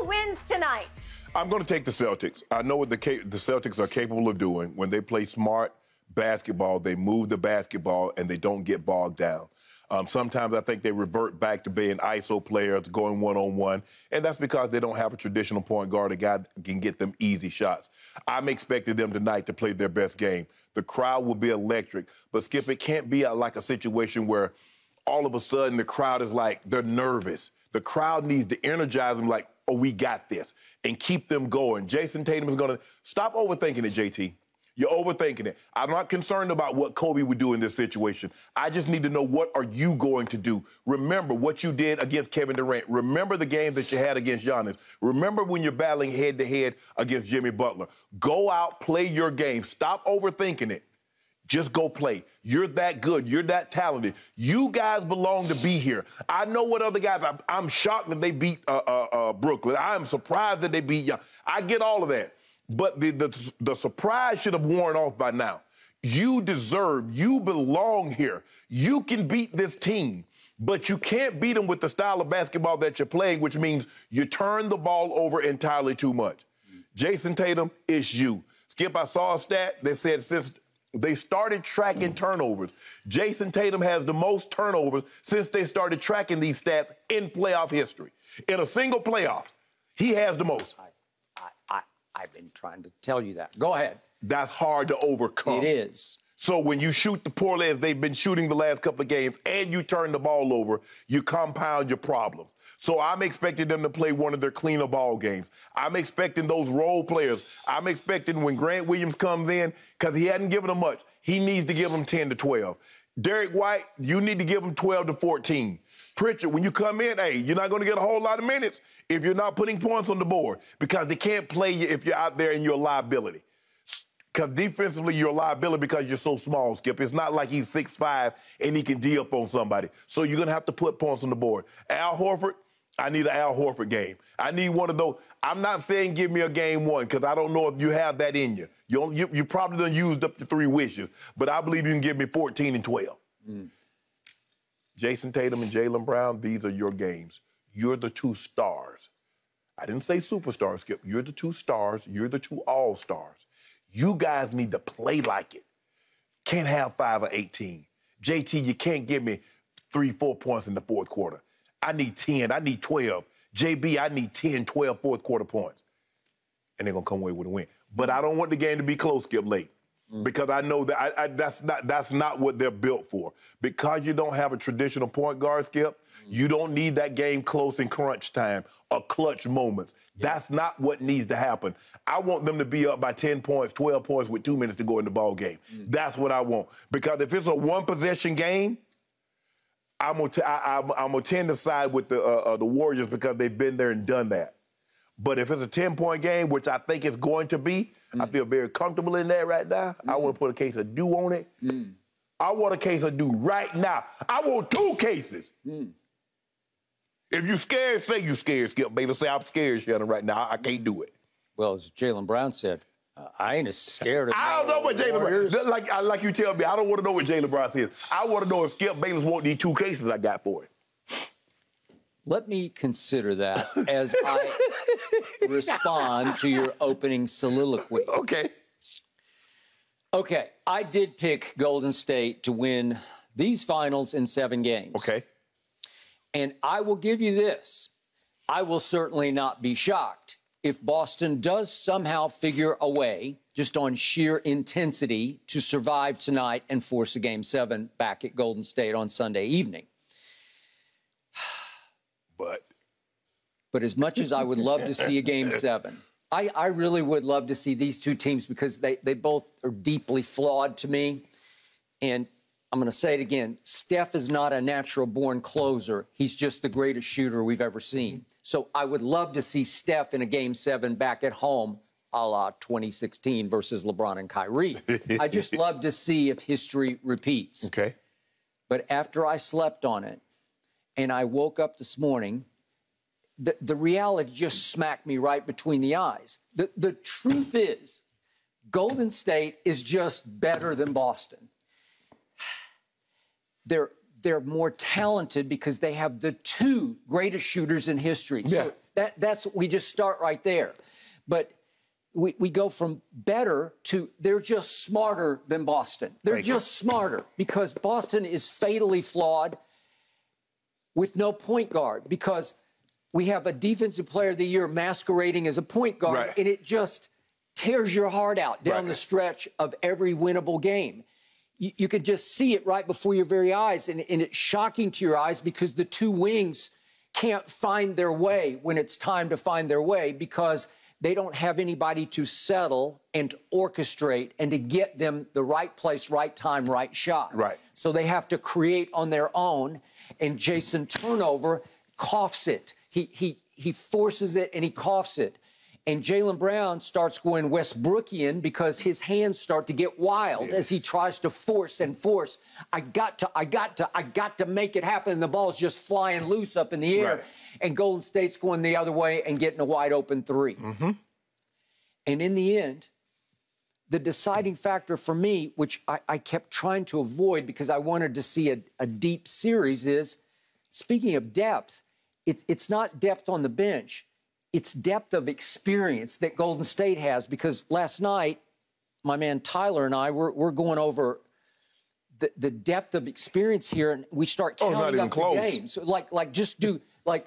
Who wins tonight? I'm going to take the Celtics. I know what the Celtics are capable of doing. When they play smart basketball, they move the basketball and they don't get bogged down. Sometimes I think they revert back to being ISO players, going one-on-one, and that's because they don't have a traditional point guard, a guy that can get them easy shots. I'm expecting them tonight to play their best game. The crowd will be electric, but, Skip, it can't be like a situation where all of a sudden the crowd is like they're nervous. The crowd needs to energize them like, oh, we got this, and keep them going. Jason Tatum is going to stop overthinking it, JT. You're overthinking it. I'm not concerned about what Kobe would do in this situation. I just need to know, what are you going to do? Remember what you did against Kevin Durant. Remember the game that you had against Giannis. Remember when you're battling head-to-head against Jimmy Butler. Go out, play your game. Stop overthinking it. Just go play. You're that good. You're that talented. You guys belong to be here. I know what other guys, I'm shocked that they beat Brooklyn. I am surprised that they beat Young. I get all of that. But the surprise should have worn off by now. You deserve, you belong here. You can beat this team, but you can't beat them with the style of basketball that you're playing, which means you turn the ball over entirely too much. Jason Tatum, it's you. Skip, I saw a stat that said since they started tracking turnovers, Jason Tatum has the most turnovers since they started tracking these stats in playoff history. In a single playoff, he has the most. I've been trying to tell you that. Go ahead. That's hard to overcome. It is. So when you shoot the poorly as they've been shooting the last couple of games and you turn the ball over, you compound your problems. So I'm expecting them to play one of their cleaner ball games. I'm expecting those role players. I'm expecting when Grant Williams comes in, because he hadn't given them much, he needs to give them 10 to 12. Derek White, you need to give him 12 to 14. Pritchard, when you come in, hey, you're not going to get a whole lot of minutes if you're not putting points on the board, because they can't play you if you're out there and you're a liability. Because defensively, you're a liability because you're so small, Skip. It's not like he's 6'5" and he can D up on somebody. So you're going to have to put points on the board. Al Horford, I need an Al Horford game. I need one of those. I'm not saying give me a game one, because I don't know if you have that in you. You probably done used up the 3 wishes, but I believe you can give me 14 and 12. Jason Tatum and Jaylen Brown, these are your games. You're the 2 stars. I didn't say superstars, Skip. You're the 2 stars. You're the 2 all-stars. You guys need to play like it. Can't have 5 or 18. JT, you can't give me 3, 4 points in the fourth quarter. I need 10. I need 12. JB, I need 10, 12 fourth quarter points. And they're going to come away with a win. But I don't want the game to be close, Skip, late. Because I know that that's not what they're built for. Because you don't have a traditional point guard, Skip, you don't need that game close in crunch time or clutch moments. That's not what needs to happen. I want them to be up by 10 points, 12 points with 2 minutes to go in the ball game. That's what I want. Because if it's a one-possession game, I'm gonna tend to side with the Warriors, because they've been there and done that. But if it's a 10-point game, which I think it's going to be, I feel very comfortable in that right now. I want to put a case of do on it. I want a case of do right now. I want 2 cases. If you scared, say you scared, Skip Bayless. Say I'm scared, Shannon, right now. I can't do it. Well, as Jaylen Brown said, I ain't as scared of I don't know what Jaylen Brown, like you tell me, I don't want to know what Jaylen Brown says. I want to know if Skip Bayless want these 2 cases I got for him. Let me consider that as I respond to your opening soliloquy. Okay. Okay, I did pick Golden State to win these finals in 7 games. Okay. And I will give you this. I will certainly not be shocked if Boston does somehow figure a way, just on sheer intensity, to survive tonight and force a Game 7 back at Golden State on Sunday evening. But as much as I would love to see a Game 7, I really would love to see these 2 teams, because they both are deeply flawed to me. And I'm going to say it again. Steph is not a natural-born closer. He's just the greatest shooter we've ever seen. So I would love to see Steph in a Game 7 back at home, a la 2016 versus LeBron and Kyrie. I just love to see if history repeats. Okay. But after I slept on it and I woke up this morning, the reality just smacked me right between the eyes. The truth is, Golden State is just better than Boston. They're they're more talented because they have the two greatest shooters in history. Yeah. So that's we just start right there. But we go from better to they're just smarter than Boston. They're just smarter because Boston is fatally flawed with no point guard because we have a defensive player of the year masquerading as a point guard, and it just tears your heart out down the stretch of every winnable game. You could just see it right before your very eyes, and it's shocking to your eyes because the two wings can't find their way when it's time to find their way because they don't have anybody to settle and to orchestrate and to get them the right place, right time, right shot. Right. So they have to create on their own, and Jason Turnover coughs it. He forces it and he coughs it. And Jaylen Brown starts going Westbrookian because his hands start to get wild as he tries to force and force. I got to make it happen. And the ball's just flying loose up in the air. And Golden State's going the other way and getting a wide open three. And in the end, the deciding factor for me, which I kept trying to avoid because I wanted to see a deep series, is, speaking of depth, it's not depth on the bench. It's depth of experience that Golden State has, because last night, my man Tyler and I, we're going over the depth of experience here, and we start counting up the games. So like just do like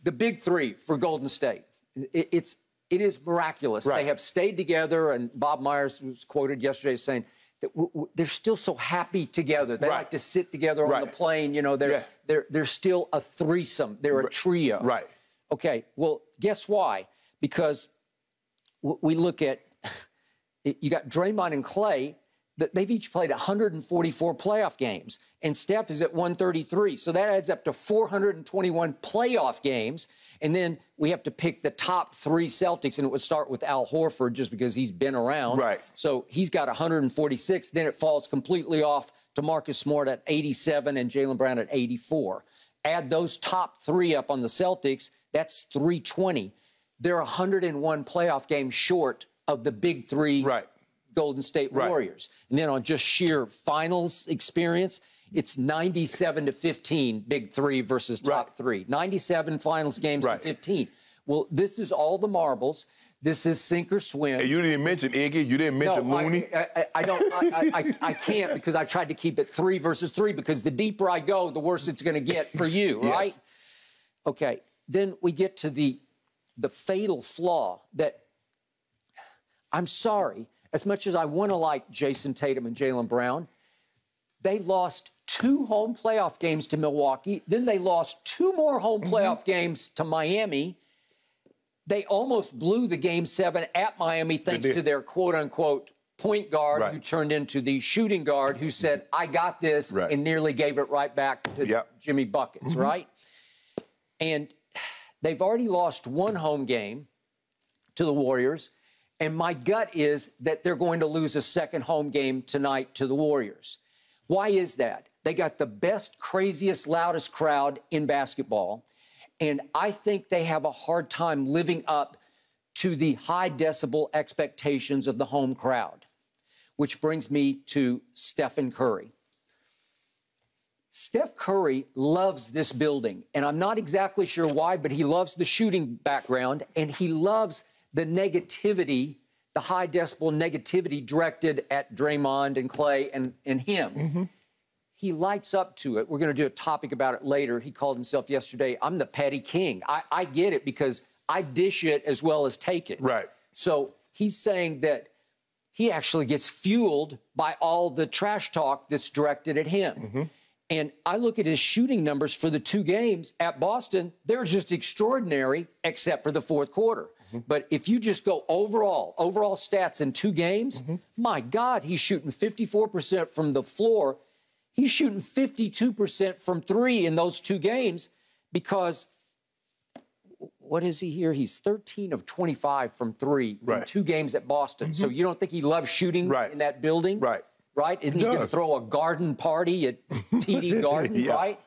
the big three for Golden State. It is miraculous. They have stayed together, and Bob Myers was quoted yesterday saying that they're still so happy together. They like to sit together on the plane. You know, they're still a threesome. They're a trio. Okay, well, guess why? Because we look at, you got Draymond and Klay, they've each played 144 playoff games, and Steph is at 133. So that adds up to 421 playoff games. And then we have to pick the top three Celtics, and it would start with Al Horford just because he's been around. So he's got 146. Then it falls completely off to Marcus Smart at 87 and Jaylen Brown at 84. Add those top three up on the Celtics, that's 320. They're 101 playoff games short of the big three Golden State Warriors. And then on just sheer finals experience, it's 97-15 big three versus top three. 97 finals games to 15. Well, this is all the marbles. This is sink or swim. And you didn't mention Iggy. You didn't mention Looney. I can't, because I tried to keep it 3 versus 3, because the deeper I go, the worse it's going to get for you, right? Okay. Then we get to the fatal flaw that, I'm sorry, as much as I want to like Jason Tatum and Jaylen Brown, they lost 2 home playoff games to Milwaukee. Then they lost 2 more home playoff games to Miami. They almost blew the Game 7 at Miami thanks to their quote-unquote point guard who turned into the shooting guard who said, I got this, and nearly gave it right back to Jimmy Buckets, right? And they've already lost 1 home game to the Warriors, and my gut is that they're going to lose a second home game tonight to the Warriors. Why is that? They got the best, craziest, loudest crowd in basketball, and I think they have a hard time living up to the high decibel expectations of the home crowd, which brings me to Stephen Curry. Steph Curry loves this building, and I'm not exactly sure why, but he loves the shooting background, and he loves the negativity, the high decibel negativity directed at Draymond and Klay and him. He lights up to it. We're going to do a topic about it later. He called himself yesterday, I'm the petty king. I get it because I dish it as well as take it. So he's saying that he actually gets fueled by all the trash talk that's directed at him. And I look at his shooting numbers for the 2 games at Boston. They're just extraordinary, except for the 4th quarter. But if you just go overall stats in 2 games, my God, he's shooting 54% from the floor. He's shooting 52% from 3 in those 2 games because, what is he here? He's 13 of 25 from 3 in 2 games at Boston. So you don't think he loves shooting in that building? Isn't he going to throw a garden party at TD Garden, right?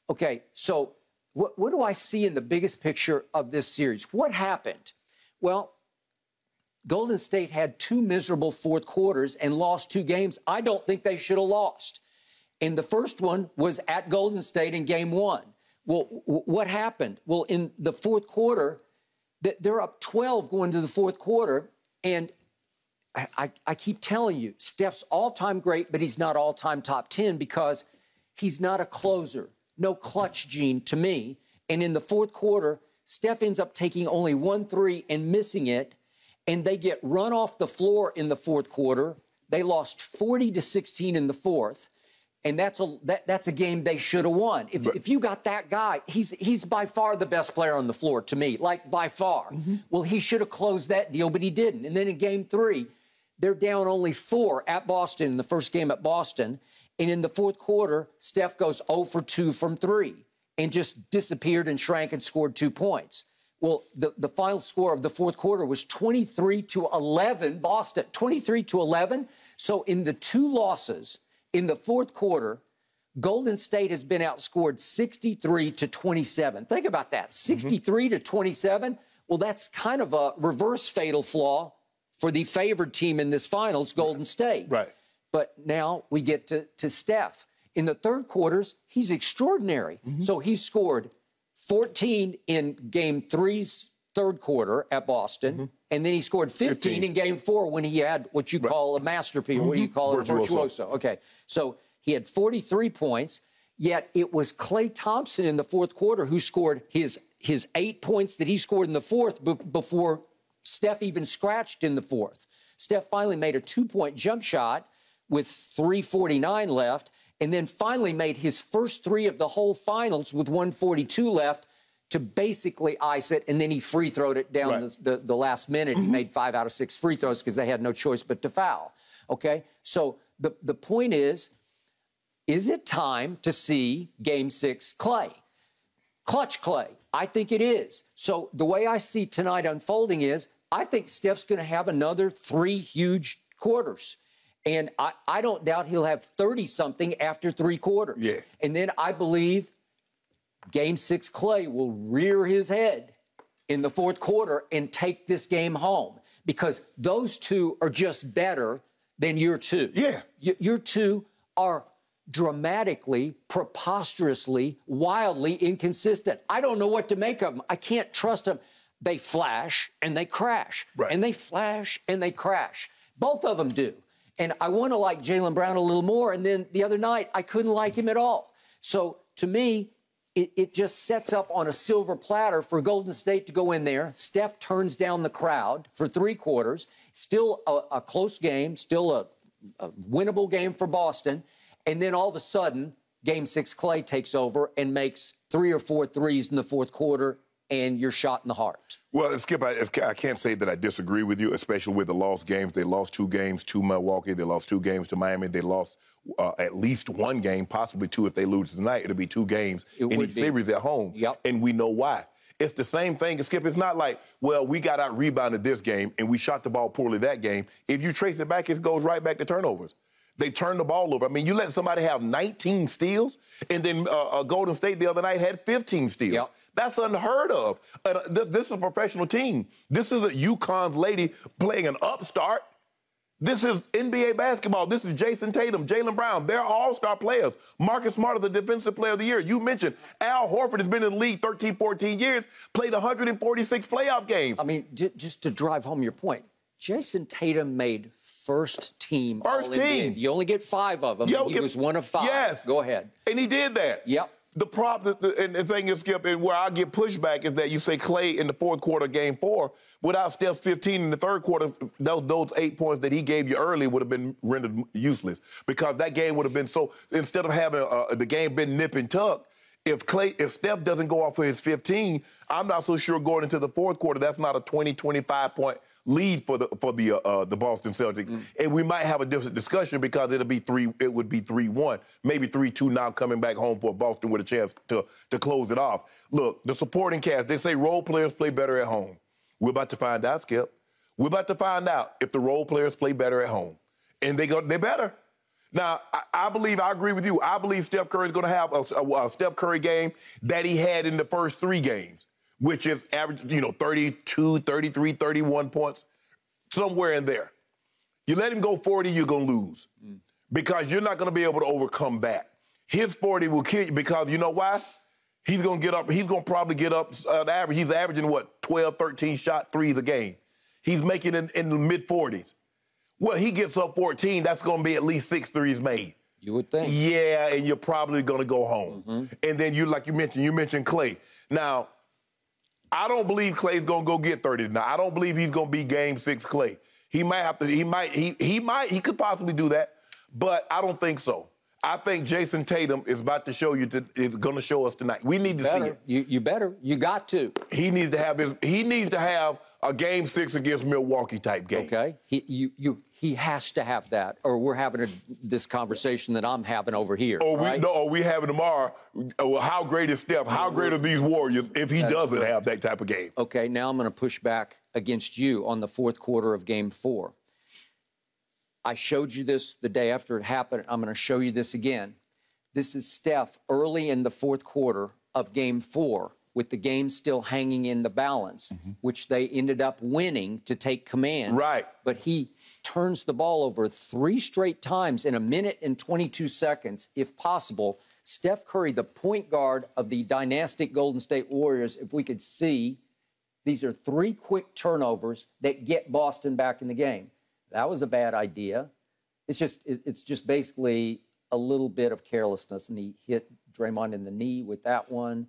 Okay, so what do I see in the biggest picture of this series? What happened? Well, Golden State had 2 miserable 4th quarters and lost 2 games I don't think they should have lost. And the first one was at Golden State in game 1. Well, what happened? Well, in the fourth quarter, they're up 12 going to the fourth quarter. And I keep telling you, Steph's all-time great, but he's not all-time top 10 because he's not a closer. No clutch gene to me. And in the fourth quarter, Steph ends up taking only 1 3 and missing it. And they get run off the floor in the fourth quarter. They lost 40-16 in the fourth. And that's a game they should have won. If you got that guy, he's by far the best player on the floor to me, like by far. Well, he should have closed that deal, but he didn't. And then in game 3, they're down only 4 at Boston in the first game at Boston. And in the fourth quarter, Steph goes 0 for 2 from 3 and just disappeared and shrank and scored 2 points. Well, the final score of the fourth quarter was 23-11 Boston, 23-11. So in the 2 losses in the fourth quarter, Golden State has been outscored 63-27. Think about that, 63-27. Well, that's kind of a reverse fatal flaw for the favored team in this finals, Golden State. Right. But now we get to Steph. In the third quarters, he's extraordinary. So he scored 14 in game 3's third quarter at Boston, and then he scored 15 in game 4 when he had what you call a masterpiece. What do you call it? Virtuoso. Okay. So he had 43 points, yet it was Klay Thompson in the fourth quarter who scored his 8 points that he scored in the fourth before Steph even scratched in the fourth. Steph finally made a 2-point jump shot with 3:49 left, and then finally made his first 3 of the whole finals with 1:42 left to basically ice it, and then he free-throwed it down the last minute. He made 5 out of 6 free throws because they had no choice but to foul. Okay? So the point is it time to see Game 6 Klay? Clutch Klay. I think it is. So the way I see tonight unfolding is I think Steph's going to have another 3 huge quarters. And I don't doubt he'll have 30-something after 3 quarters. Yeah. And then I believe Game 6 Klay will rear his head in the fourth quarter and take this game home because those 2 are just better than your 2. Yeah. Your 2 are dramatically, preposterously, wildly inconsistent. I don't know what to make of them. I can't trust them. They flash and they crash. Right. And they flash and they crash. Both of them do. And I want to like Jaylen Brown a little more. And then the other night, I couldn't like him at all. So to me, it just sets up on a silver platter for Golden State to go in there. Steph turns down the crowd for 3 quarters. Still a close game, still a winnable game for Boston. And then all of a sudden, Game 6 Klay takes over and makes 3 or 4 threes in the fourth quarter, and you're shot in the heart. Well, Skip, I can't say that I disagree with you, especially with the lost games. They lost 2 games to Milwaukee. They lost 2 games to Miami. They lost at least 1 game, possibly 2 if they lose tonight. It'll be 2 games in each series at home. Yep. And we know why. It's the same thing, Skip. It's not like, well, we got out-rebounded this game and we shot the ball poorly that game. If you trace it back, it goes right back to turnovers. They turned the ball over. I mean, you let somebody have 19 steals, and then Golden State the other night had 15 steals. Yep. That's unheard of. This is a professional team. This is a UConn's lady playing an upstart. This is NBA basketball. This is Jason Tatum, Jaylen Brown. They're all-star players. Marcus Smart is the defensive player of the year. You mentioned Al Horford has been in the league 13, 14 years, played 146 playoff games. I mean, just to drive home your point, Jason Tatum made first team. First team. You only get 5 of them. He was 1 of 5. Yes. Go ahead. And he did that. Yep. The problem, and the thing is, Skip, and where I get pushback is that you say Klay in the fourth quarter, game 4, without Steph's 15 in the third quarter, those 8 points that he gave you early would have been rendered useless because that game would have been so, instead of having the game been nip and tuck, if Steph doesn't go off for his 15, I'm not so sure going into the fourth quarter, that's not a 20, 25-point lead for the Boston Celtics. And we might have a different discussion because it would be 3-1, maybe 3-2 now coming back home for Boston with a chance to close it off. Look, the supporting cast, they say role players play better at home. We're about to find out, Skip. We're about to find out if the role players play better at home. And they're better. Now, I agree with you. I believe Steph Curry is going to have a Steph Curry game that he had in the first 3 games, which is average, 32, 33, 31 points, somewhere in there. You let him go 40, you're going to lose because you're not going to be able to overcome that. his 40 will kill you because you know why? He's going to probably get up average. He's averaging, what, 12, 13 shot threes a game. He's making it in the mid-40s. Well, he gets up 14, that's going to be at least 6 threes made. You would think. Yeah, and you're probably going to go home. Mm-hmm. And then you mentioned Klay. Now, I don't believe Klay's going to go get 30 tonight. I don't believe he's going to be Game 6 Klay. He could possibly do that, but I don't think so. I think Jason Tatum is about to show you, is going to show us tonight. We need to see it. You better. You got to. He needs to have a Game 6 against Milwaukee type game. Okay. He has to have that, or we're having this conversation that I'm having over here. We having tomorrow. How great is Steph? How great are these Warriors if he doesn't have that type of game? Okay, now I'm going to push back against you on the fourth quarter of Game 4. I showed you this the day after it happened. I'm going to show you this again. This is Steph early in the fourth quarter of Game 4 with the game still hanging in the balance, which they ended up winning to take command. Right. But he turns the ball over 3 straight times in 1 minute and 22 seconds, if possible. Steph Curry, the point guard of the dynastic Golden State Warriors, if we could see, these are 3 quick turnovers that get Boston back in the game. That was a bad idea. It's just basically a little bit of carelessness, and he hit Draymond in the knee with that one.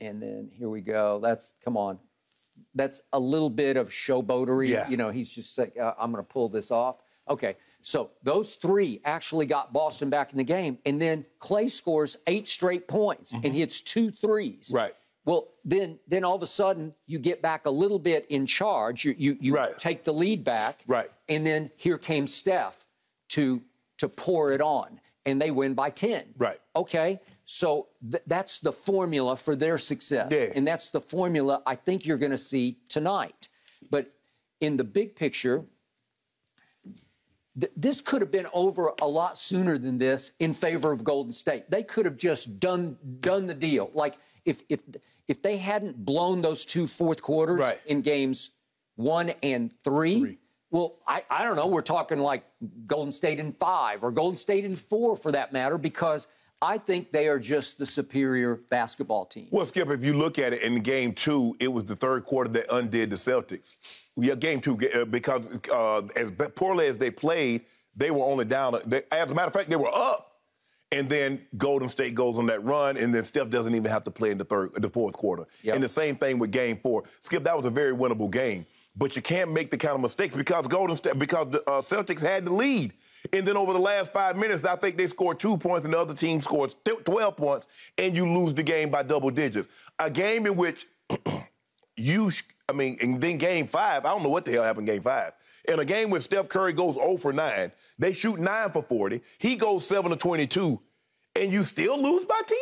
And then here we go. Come on. That's a little bit of showboatery. Yeah. You know, he's just saying, I'm going to pull this off. Okay, so those 3 actually got Boston back in the game. And then Klay scores 8 straight points and hits 2 threes. Right. Well, then all of a sudden, you get back a little bit in charge. You take the lead back. Right. And then here came Steph to pour it on. And they win by 10. Right. Okay. So that's the formula for their success. Yeah. And that's the formula I think you're going to see tonight. But in the big picture, this could have been over a lot sooner than this in favor of Golden State. They could have just done the deal. Like if they hadn't blown those 2 fourth quarters in games 1 and 3. Well, I don't know. We're talking like Golden State in 5 or Golden State in 4 for that matter, because I think they are just the superior basketball team. Well, Skip, if you look at it in Game 2, it was the third quarter that undid the Celtics. Yeah, Game 2, because as poorly as they played, they were only down. As a matter of fact, they were up. And then Golden State goes on that run, and then Steph doesn't even have to play in the fourth quarter. Yep. And the same thing with Game 4. Skip, that was a very winnable game. But you can't make the kind of mistakes because the Celtics had the lead. And then over the last 5 minutes, I think they scored 2 points and the other team scores 12 points, and you lose the game by double digits. A game in which and then Game 5, I don't know what the hell happened in Game 5. In a game where Steph Curry goes 0 for 9, they shoot 9 for 40, he goes 7 of 22, and you still lose by 10?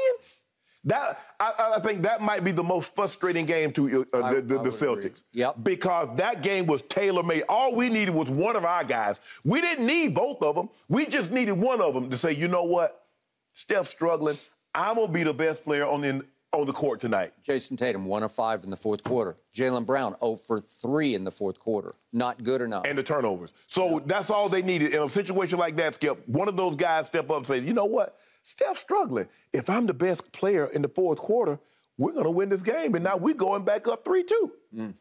I think that might be the most frustrating game to the Celtics. Yep. Because that game was tailor-made. All we needed was one of our guys. We didn't need both of them. We just needed one of them to say, you know what? Steph's struggling. I'm going to be the best player on the court tonight. Jason Tatum, 1 of 5 in the fourth quarter. Jaylen Brown, 0 for 3 in the fourth quarter. Not good enough. And the turnovers. So that's all they needed. In a situation like that, Skip, one of those guys step up and say, you know what? Steph's struggling. If I'm the best player in the fourth quarter, we're going to win this game. And now we're going back up 3-2.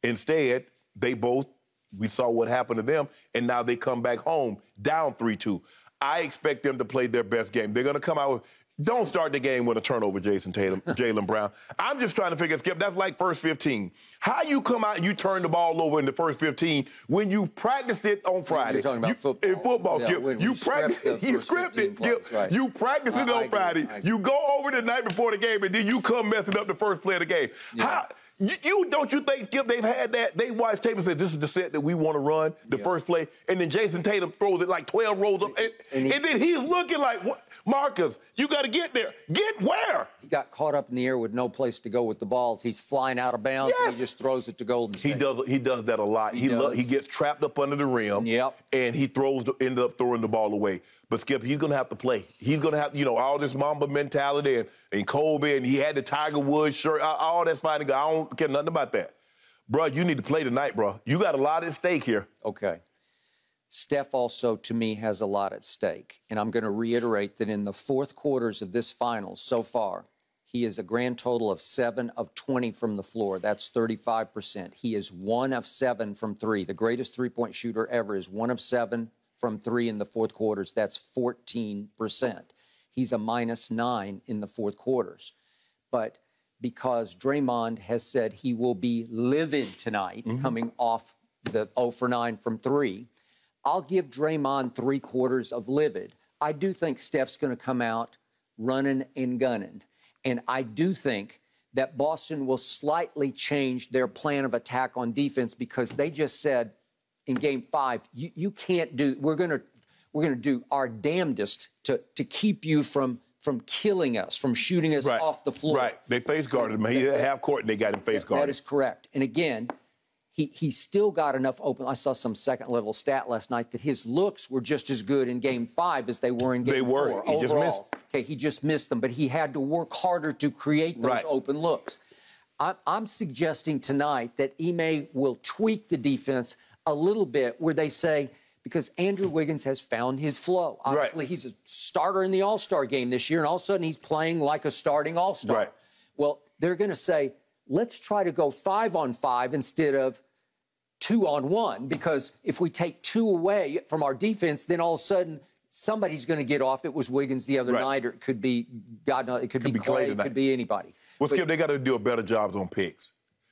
Instead, we saw what happened to them, and now they come back home down 3-2. I expect them to play their best game. They're going to come out with, don't start the game with a turnover, Jason Tatum, Jaylen Brown. I'm just trying to figure, Skip, that's like first 15. How you come out and you turn the ball over in the first 15 when you practiced it on Friday? You're talking about football. In football, Skip. You scripted, Skip. Right. You practiced it on Friday. You go over the night before the game, and then you come messing up the first play of the game. Yeah. Don't you think, Skip, they've had that? They watched tape and said, this is the set that we want to run, the first play. And then Jason Tatum throws it like 12 rolls up. And then he's looking like, what? Marcus, you got to get there. Get where? He got caught up in the air with no place to go with the balls. He's flying out of bounds, and he just throws it to Golden State. He does that a lot. He gets trapped up under the rim, and he ended up throwing the ball away. But, Skip, he's going to have to play. He's going to have, all this Mamba mentality and Kobe, and he had the Tiger Woods shirt. All that's fine and good. I don't care nothing about that. Bro, you need to play tonight, bro. You got a lot at stake here. Okay. Steph also, to me, has a lot at stake. And I'm going to reiterate that in the fourth quarters of this finals so far, he is a grand total of 7 of 20 from the floor. That's 35%. He is 1 of 7 from 3. The greatest three-point shooter ever is 1 of 7 from 3 in the fourth quarters. That's 14%. He's a -9 in the fourth quarters. But because Draymond has said he will be livid tonight, coming off the 0 for 9 from 3, I'll give Draymond 3 quarters of livid. I do think Steph's going to come out running and gunning. And I do think that Boston will slightly change their plan of attack on defense because they just said in Game 5, you can't do. We're gonna do our damnedest to keep you from killing us, from shooting us off the floor. Right. They face guarded him. He had half court and they got him face guarded. That is correct. And again, he still got enough open. I saw some second-level stat last night that his looks were just as good in Game 5 as they were in Game 4. They were. He overall. just missed. Okay, he just missed them, but he had to work harder to create those open looks. I'm suggesting tonight that Ime will tweak the defense a little bit where they say, because Andrew Wiggins has found his flow. Obviously, he's a starter in the All-Star game this year, and all of a sudden he's playing like a starting All-Star. Right. Well, they're going to say, let's try to go 5-on-5 instead of 2-on-1, because if we take 2 away from our defense, then all of a sudden somebody's going to get off. It was Wiggins the other night, or it could be, God knows, it could be Clay, it could be anybody. Well, Skip, they got to do a better job on picks.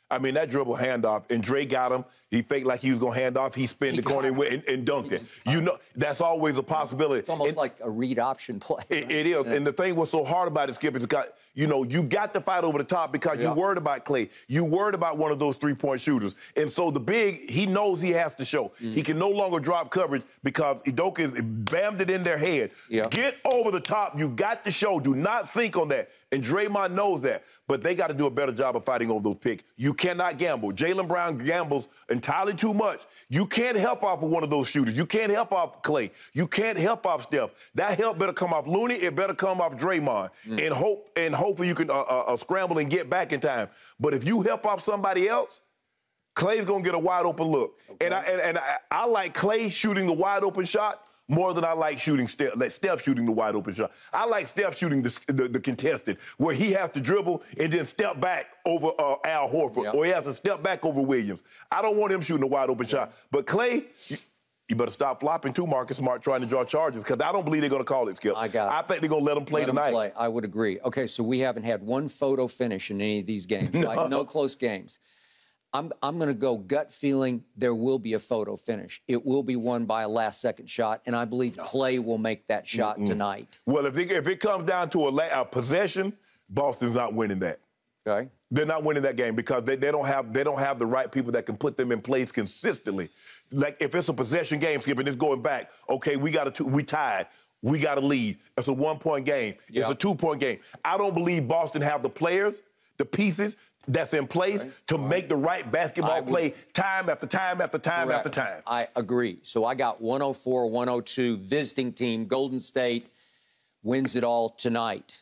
I mean, that dribble handoff, and Dre got him. He faked like he was going to hand off. He spin the corner and dunked it. You know, that's always a possibility. It's almost like a read option play. It is. And the thing what's so hard about it, Skip, is you got to fight over the top because you're worried about Clay. You're worried about one of those three-point shooters. And so the big, he knows he has to show. He can no longer drop coverage because Udoka bammed it in their head. Get over the top. You got to show. Do not sink on that. And Draymond knows that. But they got to do a better job of fighting over those picks. You cannot gamble. Jaylen Brown gambles entirely too much. You can't help off of one of those shooters. You can't help off Clay. You can't help off Steph. That help better come off Looney. It better come off Draymond. And hopefully you can scramble and get back in time. But if you help off somebody else, Clay's going to get a wide open look. And I like Clay shooting the wide open shot more than I like Steph shooting the wide open shot. I like Steph shooting the contested, where he has to dribble and then step back over Al Horford, or he has to step back over Williams. I don't want him shooting the wide open shot. But Clay, you better stop flopping too, Marcus Smart, trying to draw charges, because I don't believe they're going to call it, Skip. I think they're going to let him play tonight. I would agree. Okay, so we haven't had one photo finish in any of these games, right? No close games. I'm going to go gut feeling there will be a photo finish. It will be won by a last-second shot, and I believe Clay will make that shot tonight. Well, if it comes down to a possession, Boston's not winning that. Okay. They're not winning that game because they don't have the right people that can put them in place consistently. Like if it's a possession game, Skip, and it's going back, okay, we tied. We got to lead. It's a 1-point game. It's a 2-point game. I don't believe Boston have the players, the pieces that's in place to make the right basketball play time after time after time after time. I agree. So I got 104-102, visiting team, Golden State wins it all tonight.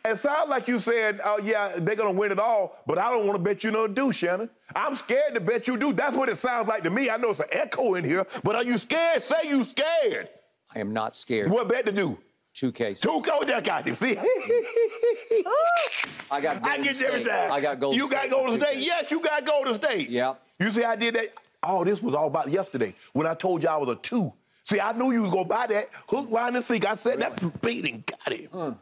It sounds like you said, oh, yeah, they're going to win it all, but I don't want to bet you no do, Shannon. I'm scared to bet you do. That's what it sounds like to me. I know it's an echo in here, but are you scared? Say you scared. I am not scared. What bet to do? 2 cases. 2 cases. That got you. See? I got Golden get State. every time. I got Golden State. You got Golden State? Yes, you got Golden State. Yeah. You see, I did that. Oh, this was all about yesterday when I told you I was a 2. See, I knew you was going to buy that. Hook, line, and sink. I said that beating got him.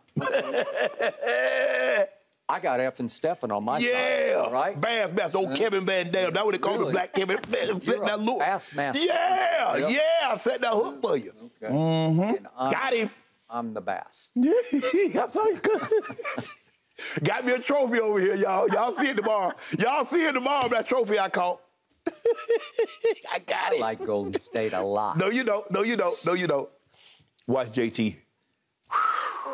I got F and Stephen on my side. Yeah. Right? Bass. Old Kevin Van Dam. That's what they call the black Kevin Van Dam. Bass master. Yeah. Yep. Yeah. I set that hook for you. Okay. Got him. I'm the bass. I saw you. Got me a trophy over here, y'all. Y'all see it tomorrow. Y'all see it tomorrow, that trophy I caught. I got it. I like Golden State a lot. No, you don't. No, you don't. No, you don't. Watch JT.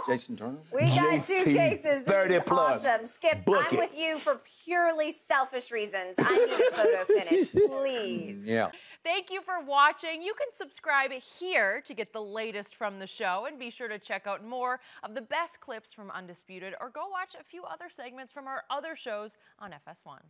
Jason Turner? We got 2 cases. This 30 is plus. Awesome. Skip, Bucket. I'm with you for purely selfish reasons. I need a photo finish, please. Yeah. Thank you for watching. You can subscribe here to get the latest from the show, and be sure to check out more of the best clips from Undisputed, or go watch a few other segments from our other shows on FS1.